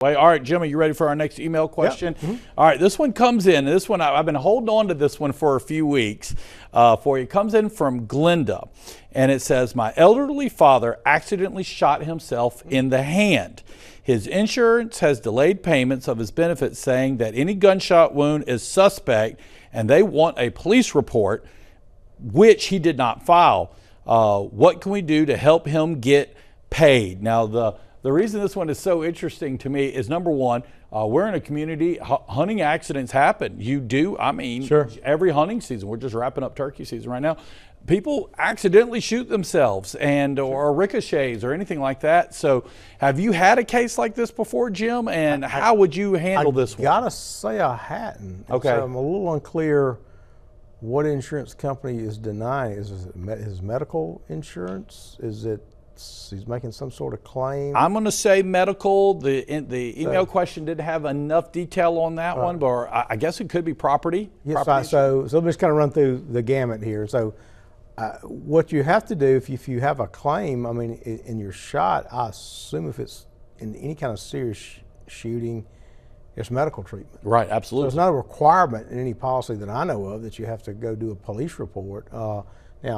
All right, Jim, are you ready for our next email question? Yep. All right, this one comes in. This one, I've been holding on to this one for a few weeks for you. It comes in from Glenda, and it says, my elderly father accidentally shot himself in the hand. His insurance has delayed payments of his benefits, saying that any gunshot wound is suspect, and they want a police report, which he did not file. What can we do to help him get paid? Now, the reason this one is so interesting to me is, number one, we're in a community, hunting accidents happen. You do, I mean, sure. Every hunting season, we're just wrapping up turkey season right now, people accidentally shoot themselves or ricochets or anything like that. So have you had a case like this before, Jim? And how would you handle this one? I gotta say I hadn't. Okay. So I'm a little unclear what insurance company is denying. Is it his medical insurance? Is it he's making some sort of claim? I'm going to say medical. The email question didn't have enough detail on that one, but I guess it could be property. Yes, so let me just kind of run through the gamut here. So what you have to do if you have a claim, I mean, in your shot, I assume if it's in any kind of serious shooting, it's medical treatment. Right, absolutely. So it's not a requirement in any policy that I know of that you have to go do a police report. Now,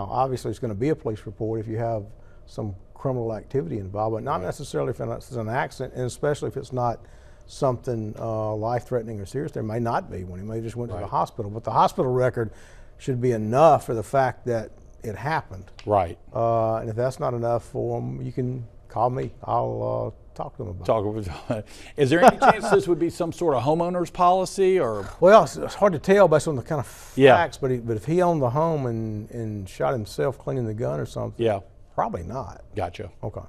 obviously, it's going to be a police report if you have some criminal activity involved, but not necessarily if it's an accident, and especially if it's not something life-threatening or serious. There may not be one. He may just went to the hospital, but the hospital record should be enough for the fact that it happened. Right. And if that's not enough for them, you can call me. I'll talk to them about it. Is there any chance this would be some sort of homeowner's policy, or? Well, it's hard to tell based on the kind of facts, but if he owned the home and shot himself cleaning the gun or something, yeah. Probably not. Gotcha. Okay.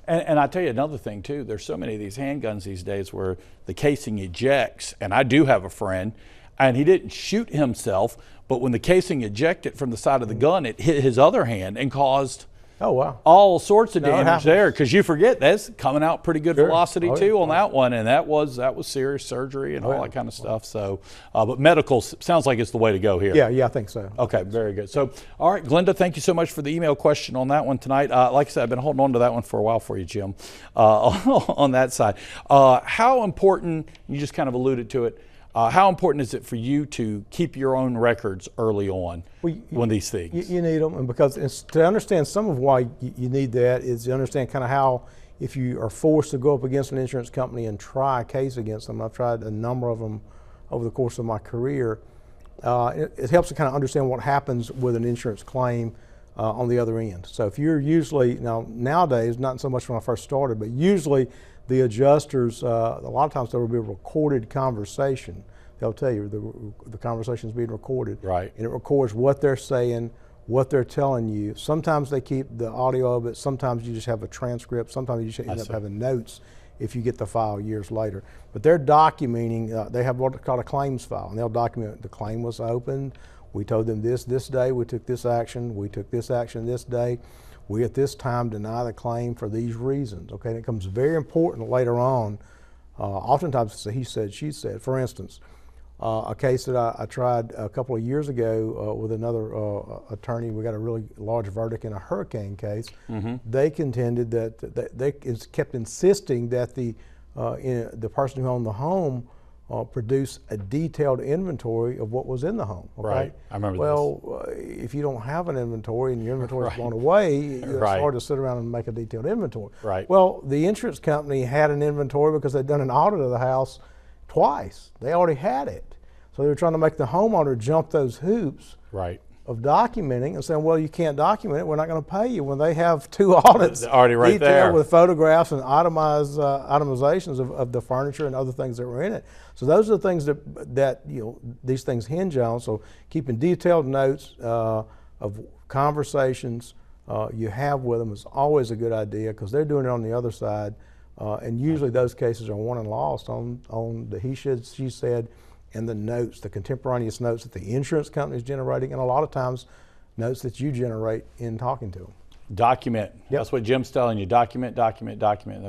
And I tell you another thing too, there's so many of these handguns these days where the casing ejects, and I do have a friend, and he didn't shoot himself, but when the casing ejected from the side of the gun, it hit his other hand and caused all sorts of damage there, because you forget that's coming out pretty good velocity too on that one, and that was serious surgery and all that kind of stuff. So, but medical sounds like it's the way to go here. Yeah, I think so. Okay, very good. So, all right, Glenda, thank you so much for the email question on that one tonight. Like I said, I've been holding on to that one for a while for you, Jim, on that side. How important, you just kind of alluded to it, how important is it for you to keep your own records early on when these things? You need them, and because to understand some of why you need that is to understand kind of how, if you are forced to go up against an insurance company and try a case against them. I've tried a number of them over the course of my career. It helps to kind of understand what happens with an insurance claim on the other end. So if you're usually, nowadays, not so much when I first started, but usually the adjusters, a lot of times there will be a recorded conversation. They'll tell you the conversation is being recorded. Right. And it records what they're saying, what they're telling you. Sometimes they keep the audio of it. Sometimes you just have a transcript. Sometimes you just end up having notes if you get the file years later. But they're documenting, they have what's called a claims file, and they'll document the claim was opened. We told them this day, we took this action, we took this action this day. We at this time deny the claim for these reasons. Okay, and it becomes very important later on. Oftentimes it's a he said, she said. For instance, a case that I tried a couple of years ago with another attorney, we got a really large verdict in a hurricane case. They contended that they kept insisting that the person who owned the home produce a detailed inventory of what was in the home. Okay? Right, I remember this. If you don't have an inventory and your inventory is blown away, it's hard to sit around and make a detailed inventory. Right. Well, the insurance company had an inventory because they'd done an audit of the house twice. They already had it. So they were trying to make the homeowner jump those hoops of documenting and saying, well, you can't document it, we're not going to pay you, when they have two audits already right there with photographs and itemizations of the furniture and other things that were in it. So those are the things that these things hinge on. So keeping detailed notes of conversations you have with them is always a good idea, because they're doing it on the other side, and usually those cases are won and lost on the he said, she said, and the notes, the contemporaneous notes that the insurance company is generating, and a lot of times notes that you generate in talking to them. Document. Yep. That's what Jim's telling you. Document, document, document.